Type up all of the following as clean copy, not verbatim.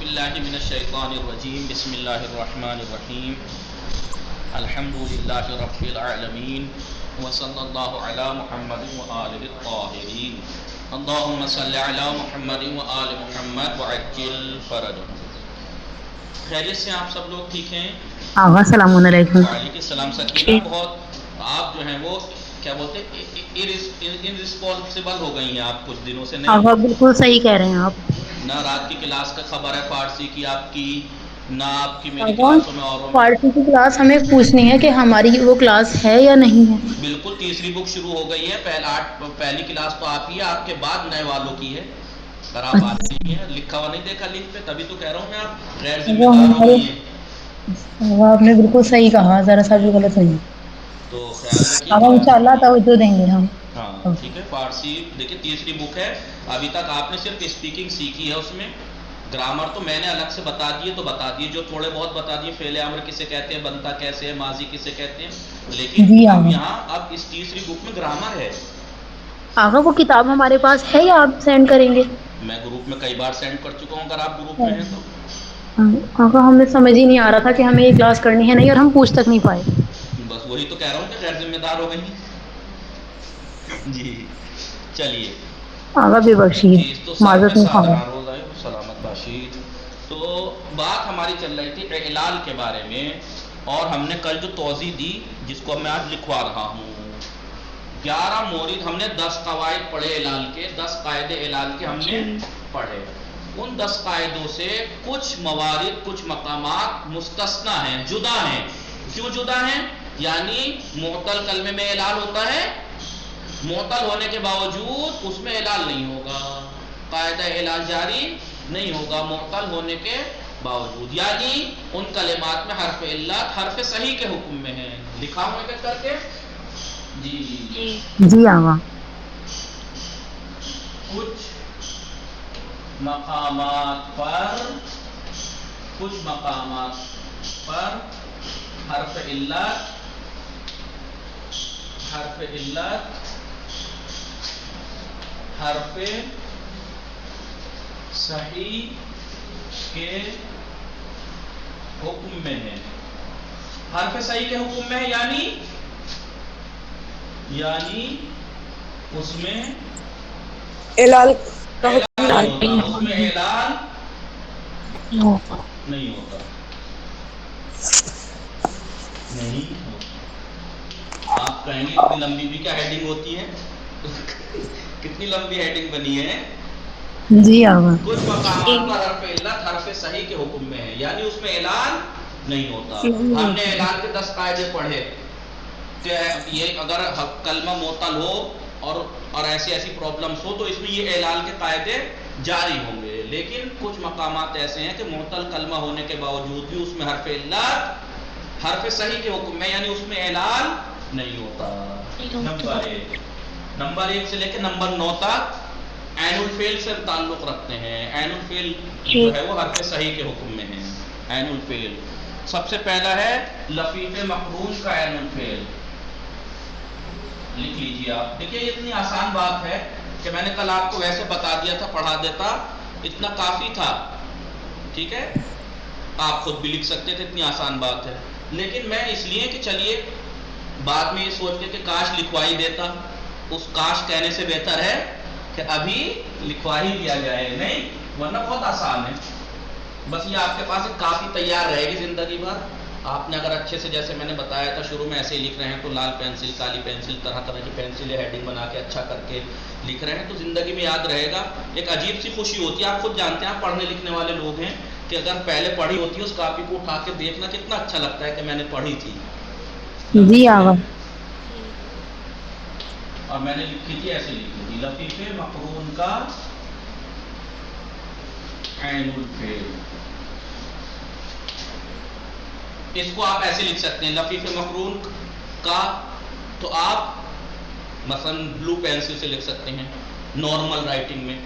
باللہ من الشیطان الرجیم بسم اللہ الرحمن الرحیم الحمد للہ رب العالمین وصلی اللہ علی محمد وآلہ الطاہرین اللہم صلی علی محمد وآل محمد وعجل فرجہم۔ خیریت سے آپ سب لوگ ٹھیک ہیں؟ السلام علیکم۔ وعلیکم السلام۔ سکینہ بہت آپ جو ہیں وہ کیا بولتے ہیں انرسپانسبل ہو گئی ہیں آپ کچھ دنوں سے، نہیں؟ آپ بالکل صحیح کہہ رہے ہیں آپ۔ نہ رات کی کلاس کا خبر ہے فارسی کی آپ کی، نہ آپ کی میری کلاسوں میں اوروں میں۔ فارسی کی کلاس ہمیں پوچھنی ہے کہ ہماری وہ کلاس ہے یا نہیں ہے۔ بالکل، تیسری بک شروع ہو گئی ہے، پہلی کلاس تو آپ ہی ہے، آپ کے بعد نئے والوں کی ہے۔ اگر آپ آتے نہیں ہیں، لکھا ہوا نہیں دیکھا لنک پہ، تبھی تو کہہ رہا ہوں میں آپ غیر ذمہ وہ دار ہو ہمارے گئی ہیں۔ وہ آپ نے بالکل صحیح کہا، ذرا سا بھی غلط نہیں۔ تو خیال رکھیے اب کلاس انشاءاللہ توجہ دیں گے ہم۔ ہاں ٹھیک ہے۔ فارسی دیکھیے تیسری بک ہے، ابھی تک آپ نے صرف اسپیکنگ سیکھی ہے، اس میں گرامر تو میں نے الگ سے بتا دیے تو بتا دیے، جو تھوڑے بہت بتا دیے، فعل امر کسے کہتے ہیں، بنتا کیسے ہے، ماضی کسے کہتے ہیں، لیکن جی اب آغا، یہاں اب اس تیسری بک میں گرامر ہے۔ آغا وہ کتاب ہمارے پاس ہے یا آپ سینڈ کریں گے؟ میں گروپ میں کئی بار سینڈ کر چکا ہوں، اگر آپ گروپ میں ہیں تو۔ آغا ہمیں سمجھ ہی نہیں آ رہا تھا کہ ہمیں یہ کلاس کرنی ہے نہیں، اور ہم پوچھ تک نہیں پائے۔ بس وہی تو کہہ رہا ہوں کہ غیر ذمہ دار ہو گئی جی چلیے آغا بے بخشید، جی، تو سر میں معذرت نہیں خواہ۔ روز آئے سلامت باشید۔ تو بات ہماری چل رہی تھی اعلال کے بارے میں، اور ہم نے کل جو توضیح دی جس کو میں آج لکھوا رہا ہوں، 11 مورد ہم نے 10 قواعد پڑھے اعلال کے، 10 قاعدے اعلال کے ہم نے پڑھے۔ ان 10 قاعدوں سے کچھ موارد، کچھ مقامات مستثنیٰ ہیں، جدا ہیں۔ کیوں جدا ہیں؟ یعنی معطل کلمے میں اعلال ہوتا ہے، معطل ہونے کے باوجود اس میں اعلال نہیں ہوگا، قاعدہ اعلال جاری نہیں ہوگا معطل ہونے کے باوجود، یعنی ان کلمات میں حرف علت حرف صحیح کے حکم میں ہے۔ لکھا ہوں ایک ایک کر کے جی جی آغا۔ کچھ مقامات پر حرف علت حرف صحیح کے حکم میں ہے۔ حرف صحیح کے حکم میں ہے یعنی اس میں اعلال کا اعلان حکم نہیں ہوتا، اس میں اعلان نہیں ہوتا۔ آپ کہیں گے اتنی لمبی بھی کیا ہیڈنگ ہوتی ہے کتنی لمبی ہیڈنگ بنی ہے۔ جی آغا۔ کچھ مقامات پر حرف علت حرف صحیح کے حکم میں ہے، یعنی اس میں اعلان نہیں ہوتا۔ ہم نے اعلان کے 10 قاعدے پڑھے کہ یہ اگر کلمہ معطل ہو اور ایسی پرابلمس ہو تو اس میں یہ اعلان کے قاعدے جاری ہوں گے، لیکن کچھ مقامات ایسے ہیں کہ معطل کلمہ ہونے کے باوجود بھی اس میں حرف علت حرف صحیح کے حکم میں، یعنی اس میں اعلان نہیں ہوتا۔ نمبر 1 سے لے کے نمبر 9 تک عین الفعل سے تعلق رکھتے ہیں۔ عین الفعل جو ہے وہ حرف صحیح کے حکم میں ہے۔ عین الفعل سب سے پہلا ہے لفیف مقرون کا عین الفعل، لکھ لیجیے آپ۔ دیکھیے یہ اتنی آسان بات ہے کہ میں نے کل آپ کو ویسے بتا دیا تھا، پڑھا دیتا، اتنا کافی تھا، ٹھیک ہے، آپ خود بھی لکھ سکتے تھے، اتنی آسان بات ہے۔ لیکن میں اس لیے کہ چلیے بعد میں یہ سوچ کے کہ کاش لکھوا ہی دیتا، اس کاش کہنے سے بہتر ہے کہ ابھی لکھوا ہی دیا جائے، نہیں ورنہ بہت آسان ہے۔ بس یہ آپ کے پاس ایک کافی تیار رہے گی زندگی بھر۔ آپ نے اگر اچھے سے، جیسے میں نے بتایا تھا شروع میں، ایسے ہی لکھ رہے ہیں تو لال پینسل، کالی پینسل، طرح طرح کی پینسل ہیڈنگ بنا کے اچھا کر کے لکھ رہے ہیں تو زندگی میں یاد رہے گا۔ ایک عجیب سی خوشی ہوتی ہے، آپ خود جانتے ہیں، آپ پڑھنے لکھنے والے لوگ ہیں، کہ اگر پہلے پڑھی ہوتی ہے اس کاپی کو اٹھا کے دیکھنا کتنا اچھا لگتا ہے کہ میں نے پڑھی تھی جی آغا۔ اور میں نے لکھی تھی، ایسے لکھی تھی لفیف مقرون کا عین الفعل۔ اس کو آپ ایسے لکھ سکتے ہیں لفیف مقرون کا، تو آپ مثلا بلو پینسل سے لکھ سکتے ہیں نارمل رائٹنگ میں۔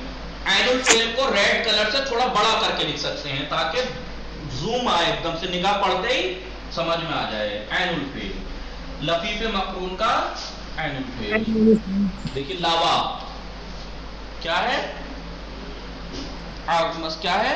عین الفعل کو ریڈ کلر سے تھوڑا بڑا کر کے لکھ سکتے ہیں تاکہ زوم آئے، ایک دم سے نگاہ پڑتے ہی سمجھ میں آ جائے۔ عین الفعل لفیف مقرون کا عین الفعل۔ دیکھیے لاوا کیا ہے، کیا ہے،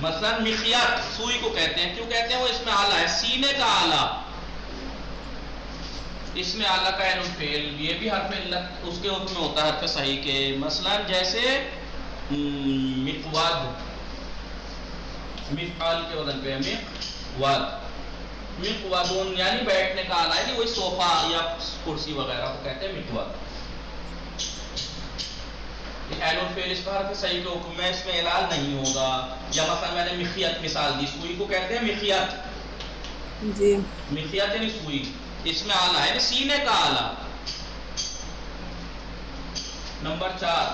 مثلا مخیط سوئی کو کہتے ہیں، کیوں کہتے ہیں؟ وہ اس میں آلہ ہے، سینے کا آلہ، اس میں آلہ کا عین الفعل، یہ بھی حرف علت اس کے حکم میں ہوتا ہے حرف صحیح کے. مثلا جیسے مقواد، مفعال کے وزن پہ ہے مقواد، مقوادون یعنی بیٹھنے کا آلہ، یعنی وہی صوفہ یا کرسی وغیرہ کو کہتے ہیں مقواد. عین الفعل اس کا حرف صحیح کے حکم میں، اس میں علال نہیں ہوگا. یا مثلا میں نے مخیط مثال دی، سوئی کو کہتے ہیں مخیط، جی مخیط یعنی سوئی، اس میں آلہ ہے سینے کا آلہ. نمبر 4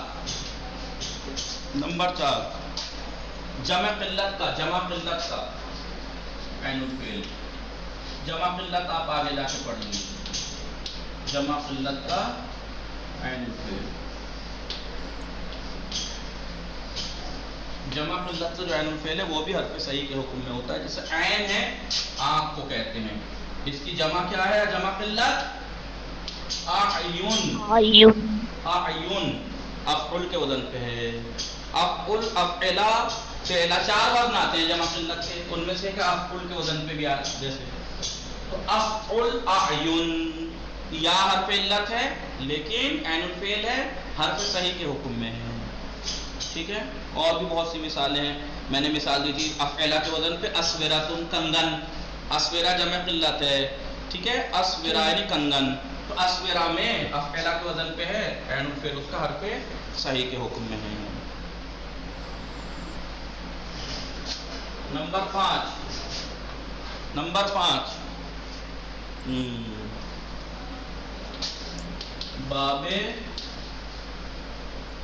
جمع قلت کا، جمع قلت کا عین الفعل. جمع قلت آپ آگے جا کے پڑھیں گے، جمع قلت کا عین الفعل. جمع قلت کا جو عین الفعل ہے وہ بھی حرف صحیح کے حکم میں ہوتا ہے. جیسے عین ہے، آنکھ کو کہتے ہیں، اس کی جمع کیا ہے؟ جمع قلت اعین، اعین افعل کے وزن پہ ہے. افعل، افعلا، فعلا، 4 وزن آتے ہیں جمع قلت کے، ان میں سے کہ افعل کے وزن پہ بھی آتے ہیں. جیسے تو افعل اعین، یا حرف علت ہے لیکن عین الفعل ہے، حرف صحیح کے حکم میں ہے. ٹھیک ہے. اور بھی بہت سی مثالیں ہیں، میں نے مثال دی تھی افعلا کے وزن پہ اسوراتن، کنگن. اسورا جمع قلت ہے، ٹھیک ہے، اسورا یعنی کنگن. تو اسورا میں افعلا کے وزن پہ ہے، عین الفعل اس کا حرف صحیح کے حکم میں ہے. نمبر 5 باب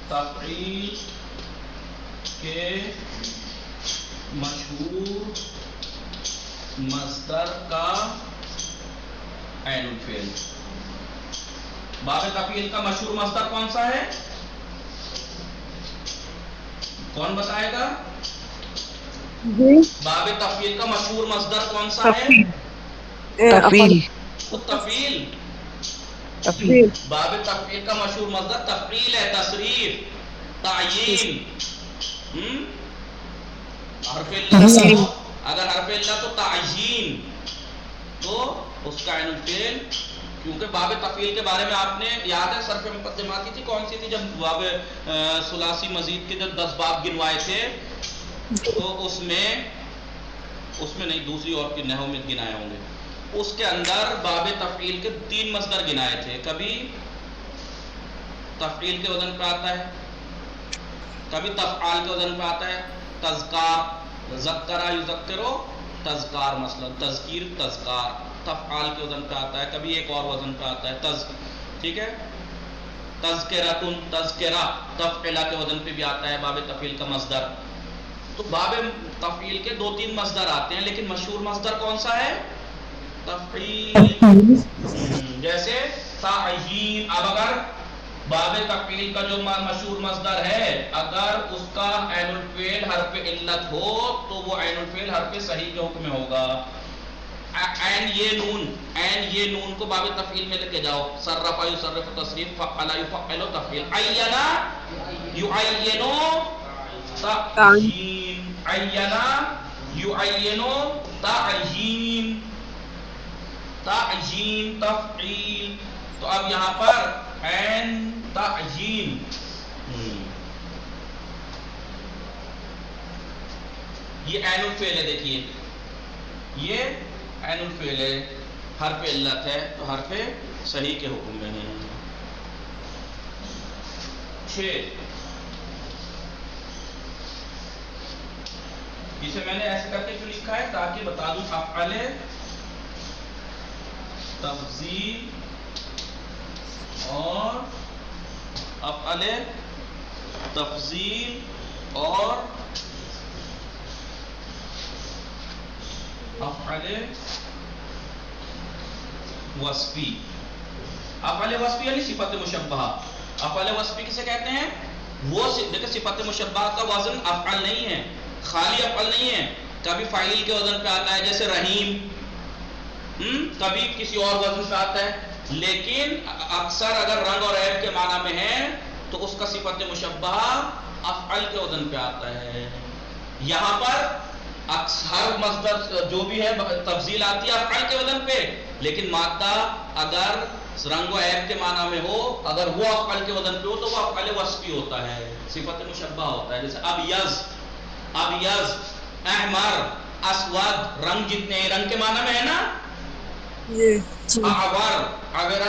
تفعیل کے مشہور مصدر کا عین الفعل. باب تفعیل کا مشہور مصدر کون سا ہے؟ کون بتائے گا؟ باب تفعیل کا مشہور مصدر کون سا ہے؟ تفعیل. تفعیل. باب تفعیل کا مشہور مصدر تفعیل ہے، تصریف، تعیین. حرف علت، اگر حرف علت تو تعیین، تو اس کا عین الفعل. کیونکہ باب تفعیل کے بارے میں آپ نے یاد ہے صرف مقدمات کی تھی، کون سی تھی؟ جب باب ثلاثی مزید کے جب 10 باب گنوائے تھے، تو اس میں نہیں، دوسری اور کی نحو میں گنائے ہوں گے. اس کے اندر باب تفعیل کے 3 مصدر گنائے تھے. کبھی تفعیل کے وزن پہ آتا ہے، کبھی تفعال کے وزن پہ آتا ہے. تذکار، ذکرہ یذکرو، تذکار، مثلا تذکیر، تذکار، تفعال کے وزن پہ آتا ہے. کبھی ایک اور وزن پہ آتا ہے ٹھیک ہے، تذکرتن، تذکرہ، تفعیلہ کے وزن پہ بھی آتا ہے باب تفعیل کا مصدر. تو باب تفعیل کے 2-3 مصدر آتے ہیں، لیکن مشہور مصدر کون سا ہے؟ تفعیل. جیسے تعیین. اب اگر باب تفعیل کا جو مشہور مصدر ہے، اگر اس کا عین الفعل حرف علت ہو تو وہ عین الفعل حرف صحیح کے حکم میں ہوگا. عین یہ نون کو باب تفعیل میں لے کے جاؤ. صرف یصرف تصریف، فعل یفعل تفعیل. عینا یعینو تعیین، عینا یعینو تعیین، تعیین تفعیل. تو اب یہاں پر عین تعیین، یہ عین الفعل ہے. دیکھیے یہ عین الفعل ہے، حرف علت ہے، تو حرف صحیح کے حکم میں ہے. 6 جسے میں نے ایسے کر کے کیوں لکھا ہے؟ تاکہ بتا دوں افعال تفضیل اور افعال تفضیل اور افعال وصفی. افعال وصفی یعنی صفت مشبہہ. افعال وصفی کسے کہتے ہیں؟ وہ دیکھیں صفت مشبہہ کا وزن افعال نہیں ہے، خالی افعال نہیں ہے. کبھی فاعل کے وزن پہ آتا ہے جیسے رحیم، کبھی کسی اور وزن پہ آتا ہے، لیکن اکثر اگر رنگ اور عیب کے معنی میں ہے تو اس کا صفت مشبہہ افعال کے وزن پہ آتا ہے. یہاں پر ہر مصدر جو بھی ہے تفضیل آتی ہے افعال کے وزن پہ، لیکن مادہ اگر رنگ و عیب کے معنی میں ہو، اگر وہ افعال کے وزن پہ ہو تو وہ افعال وصفی ہوتا ہے، صفت مشبہ ہوتا ہے. جیسے ابیض، احمر، اسود، رنگ جتنے رنگ کے معنی میں ہے نا. اعور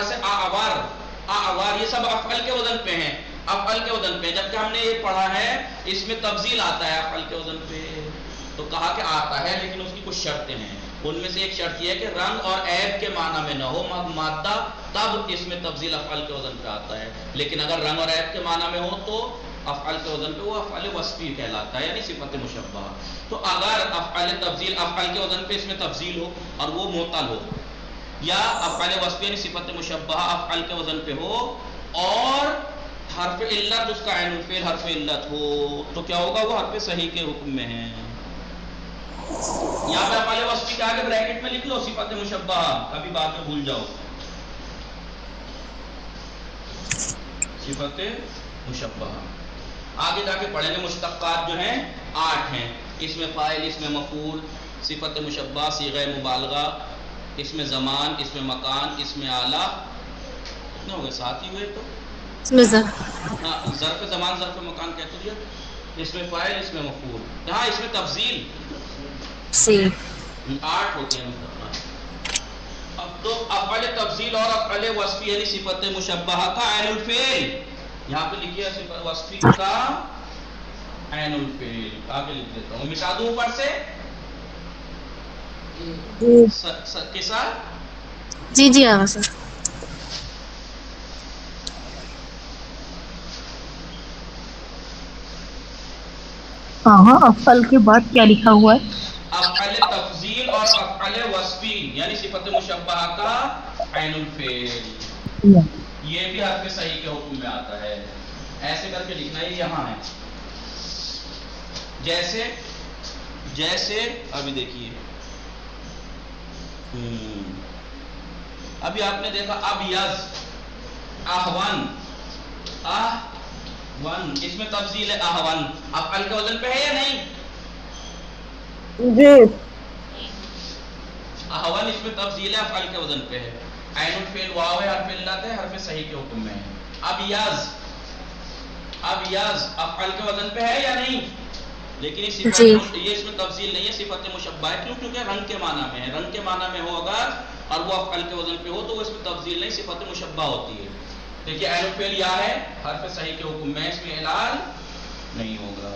سے اعور، یہ سب افعال کے وزن پہ ہیں، افعال کے وزن پہ. جبکہ ہم نے یہ پڑھا ہے اس میں تفضیل آتا ہے افعال کے وزن پہ، تو کہا کہ آتا ہے لیکن اس کی کچھ شرطیں ہیں. ان میں سے ایک شرط یہ ہے کہ رنگ اور عیب کے معنی میں نہ ہو مادہ، تب اس میں تفضیل افعال کے وزن پہ آتا ہے. لیکن اگر رنگ اور عیب کے معنی میں ہو تو افعال کے وزن پہ وہ افعال وصفی کہلاتا ہے، یعنی صفت مشبہ. تو اگر افعال تفضیل افعال کے وزن پہ اس میں تفضیل ہو اور وہ معطل ہو، یا افعال وصفی یعنی صفت مشبہ افعال کے وزن پہ ہو اور حرف علت اس کا عین الفعل حرف علت ہو، تو کیا ہوگا؟ وہ حرف صحیح کے حکم میں ہے. یہاں پہ افعال وصفی کے آگے بریکٹ میں لکھ لو صفت مشبہ، کبھی بعد میں بھول جاؤ. صفت مشبہ آگے جا کے پڑھیں گے. مشتقات جو ہیں 8 ہیں. اس میں فاعل، اس میں مفعول، صفت مشبہ، صیغہ مبالغہ، اس میں زمان، اس میں مکان، اس میں آلہ. کتنے ہو گئے؟ 7 ہی ہوئے. تو ہاں، ظرف زمان ظرف مکان کہتے دیا. اس میں فاعل، اس میں مفعول، یہاں اس میں تفضیل 8 ہوتے ہیں مشتقات. اب تو افعال تفضیل اور افعال وصفی یعنی صفت مشبہ کا عین الفعل، یہاں پہ لکھیے صفت وصفی کا عین الفعل. آگے لکھ دیتا ہوں، مٹا دوں اوپر سے کے ساتھ. جی آ سر. ہاں افعال کے بعد کیا لکھا ہوا ہے؟ افعال تفضیل اور افعال وصفی یعنی صفت مشبہ کا عین الفعل، یہ بھی حرف صحیح کے حکم میں آتا ہے. ایسے کر کے لکھنا ہے. یہاں ہے جیسے ابھی دیکھیے، ابھی آپ نے دیکھا ابیض، احون، اس میں تفضیل ہے. احون افعال کے وزن پہ ہے یا نہیں؟ جی. احون اس میں تفضیل ہے، افعال کے وزن پہ ہے. عین الفعل واو ہے، حرف علت ہے، حرف صحیح کے حکم میں ہے. ابیض افعال کے وزن پہ ہے یا نہیں؟ لیکن یہ اس میں تفضیل نہیں ہے، صفت مشبہ ہے. کیوں؟ کیونکہ رنگ کے معنی میں ہے. رنگ کے معنی میں ہو اگر اور وہ افعال کے وزن پہ ہو تو وہ اس میں تفضیل نہیں، صفت مشبہ ہوتی ہے. دیکھیے عین الفعل یا ہے، حرف صحیح کے حکم میں، اس میں اعلان نہیں ہوگا.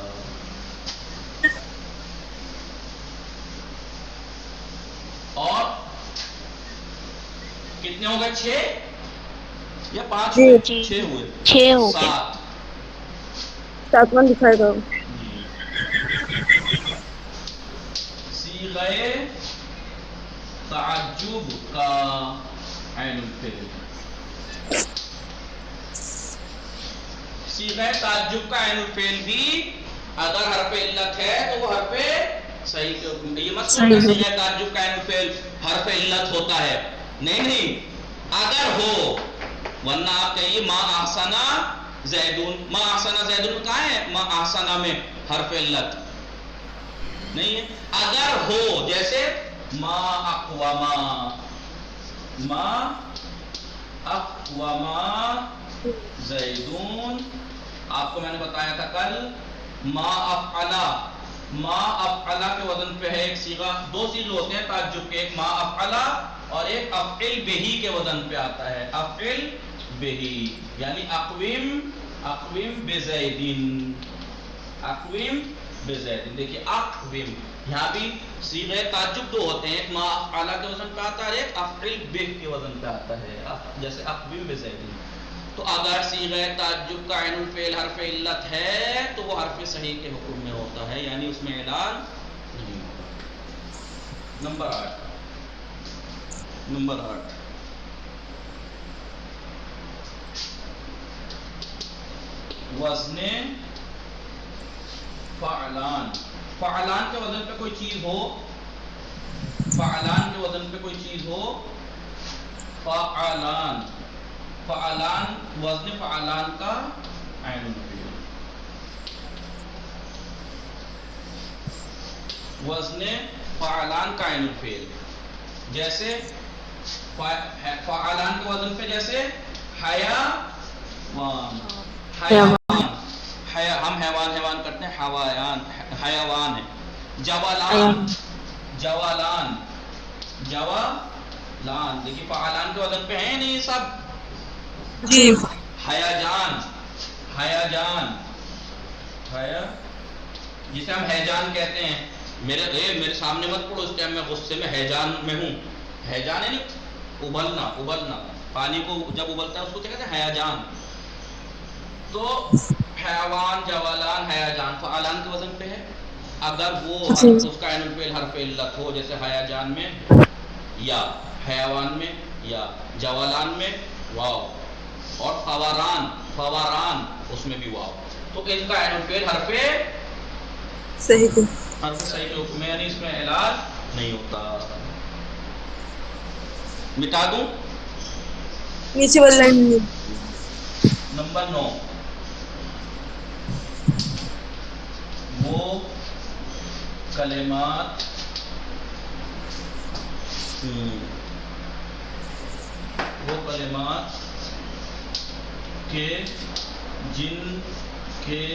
اور کتنے ہو گئے؟ 6 یا 5 ہوئے؟ 6 ہوئے. 6 ہو گئے. 7واں دکھائے گا. صیغہ تعجب کا عین الفعل، صیغہ تعجب کا عین الفعل بھی اگر حرف علت ہے تو وہ حرف صحیح کے حکم. یہ مت سمجھنا صیغہ تعجب کا عین الفعل حرف علت ہوتا ہے، نہیں اگر ہو، ورنہ آپ کہیے ما احسنا زیدون. ما احسنا زیدون کہاں ہے؟ ما احسنا میں حرف علت نہیں ہے. اگر ہو جیسے ما اقوما زیدون. آپ کو میں نے بتایا تھا کل ما افعلا کے وزن پہ ہے ایک صیغہ. 2 صیغے ہوتے ہیں تعجب کے، ایک ما افعلا اور ایک افعل بہی کے وزن پہ آتا ہے. افعل بہی یعنی اقویم بزیدین. دیکھیے اقویم، یہاں بھی صیغہ تعجب 2 ہوتے ہیں، ایک ما افعلا کے وزن پہ آتا ہے اور ایک افعل بہ کے وزن پہ آتا ہے، جیسے اقویم بزیدین. تو اگر صیغہ تعجب کا عین الفعل حرف علت ہے تو وہ حرف صحیح کے حکم میں ہوتا ہے، یعنی اس میں اعلان نہیں ہوگا. نمبر 8 وزن فعلان. فعلان کے وزن پہ کوئی چیز ہو، فعلان کے وزن پہ کوئی چیز ہو، فعلان وزن فعلان کا عین الفعل. وزن فعلان کا عین الفعل، جیسے فعلان کے وزن پہ جیسے حیوان، حیوان، ہم حیوان کرتے ہیں، حیوان ہے. جوالان، جوالان، جوالان، دیکھیے فعلان کے وزن پہ ہیں نہیں یہ سب. جی حیاجان، حیاجان، جسے ہم حیجان کہتے ہیں. میرے سامنے مت پڑھو، اس ٹائم میں غصے میں حیجان میں ہوں. حیجان ہے نہیں ابلنا، ابلنا، پانی کو جب ابلتا ہے اس کو کیا کہتے ہیں؟ حیاجان. تو حیوان، جوالان، حیاجان فعلان کے وزن پہ ہے. اگر وہ حرف اس کا عین الفعل حرف علت ہو، جیسے حیاجان میں یا، حیوان میں یا، جوالان میں واو، اور فوران، فوران اس میں بھی واو، تو ان کا عین الفعل حرف صحیح ہے. حرف صحیح کے حکم میں، یعنی اس میں علاج نہیں ہوتا. مٹا دوں؟ نیچے والی لائن میں. نمبر 9، وہ کلمات کے جن کے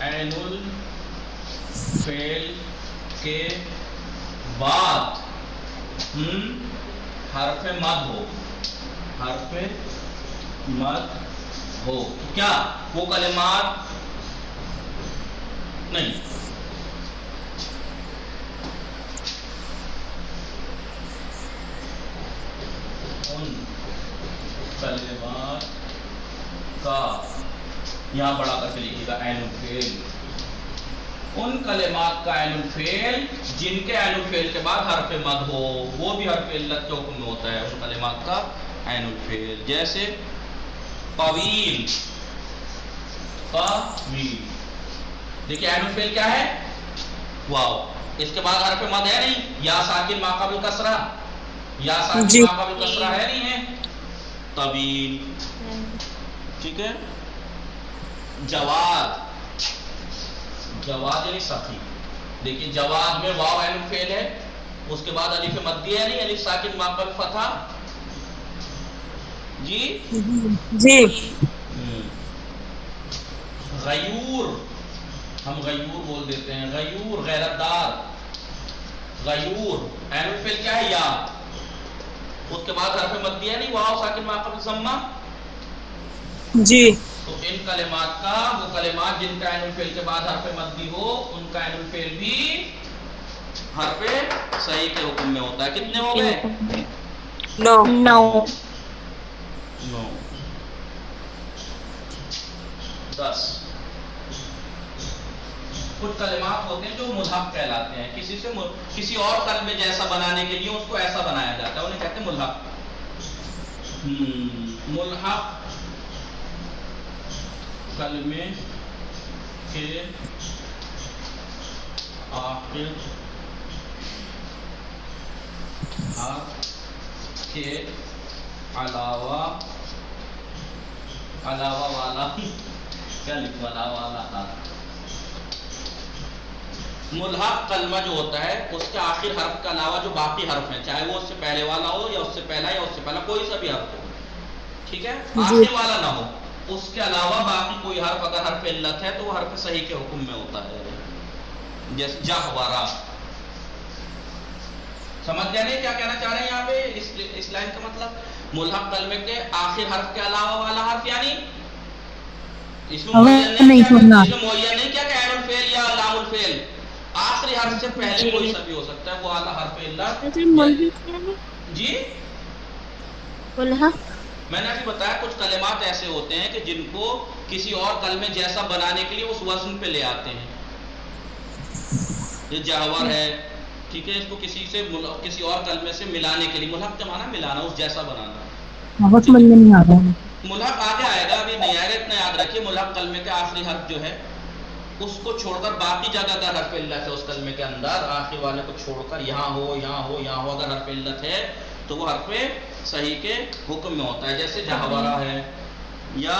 عین الفعل کے بعد حرف مد ہو، حرف مد ہو. کیا وہ کلمات نہیں، ان کلمات کا، یہاں بڑا کر کے لکھیے گا عین الفعل، ان کلمات کا عین الفعل جن کے عین الفعل کے بعد حرف مد ہو، وہ بھی حرف علت کے حکم میں ہوتا ہے ان کلمات کا عین الفعل. جیسے طویل، طویل، دیکھیے عین الفعل کیا ہے؟ واو، اس کے بعد حرف مد ہے نہیں، یا ساکن ما قبل کسرہ، یا ساکن ما قبل کسرہ ہے نہیں ہے. طویل، ٹھیک ہے. جواد، جواد یعنی سخی، دیکھیے جواد میں واو عین الفعل ہے، اس کے بعد الف مدی ہے نہیں، الف ساکن ما قبل فتح. جی جی. غیور، ہم غیور بول دیتے ہیں، غیور غیرت دار. غیور عین الفعل کیا ہے؟ یا، اس کے بعد حرف مدی ہے نہیں، واو ساکن ما قبل ضمہ. جی. تو ان کلمات کا، وہ کلمات جن کا عین الفعل کے بعد حرف مدی ہو، ان کا عین الفعل بھی حرف صحیح کے حکم میں ہوتا ہے. کتنے ہو گئے؟ 9. 9. 10. کچھ کلمات ہوتے ہیں جو ملحق کہلاتے ہیں، کسی اور کلمے جیسا بنانے کے لیے اس کو ایسا بنایا جاتا ہے، انہیں کہتے ہیں ملحق. ملحق کلمے کے آخر حرف کے علاوہ والا، کیا لکھو علاوہ والا، ملحق کلمہ جو ہوتا ہے اس کے آخر حرف کے علاوہ جو باقی حرف ہیں، چاہے وہ اس سے پہلے والا ہو یا اس سے پہلا یا اس سے پہلا کوئی سا بھی حرف ہو، ٹھیک ہے، آخر والا نہ ہو، اس کے علاوہ باقی کوئی حرف اگر حرف علت ہے تو وہ حرف صحیح کے حکم میں ہوتا ہے. جیسے جہورا، سمجھ گئے نہیں کیا کہنا چاہ رہے ہیں یہاں پہ اس لائن کا مطلب؟ ملحق کلمے کے آخر حرف کے علاوہ والا حرف، یعنی اس میں معین نہیں کیا کہ عین الفعل یا لام الفعل، آخری حرف سے پہلے کوئی سا بھی ہو سکتا ہے، وہ اعلیٰ حرف علت. جی میں نے ابھی بتایا کچھ کلمات ایسے ہوتے ہیں کہ جن کو کسی اور کلمے جیسا بنانے کے لیے اس وزن پہ لے آتے ہیں. یہ جاور ہے، ٹھیک ہے، اس کو کسی اور کلمے سے ملانے کے لیے، ملحق کا معنی ملانا، اس جیسا بنانا. ملحق آگے آئے گا، ابھی نہیں آئے گا، اتنا یاد رکھیے. ملحق کلمے کے آخری حرف جو ہے اس کو چھوڑ کر باقی جگہ اگر حرف علت ہے اس کلمے کے اندر، آخری والے کو چھوڑ کر یہاں ہو یہاں ہو یہاں ہو، اگر حرف علت ہے تو وہ حرف صحیح کے حکم میں ہوتا ہے. جیسے جہورا ہے یا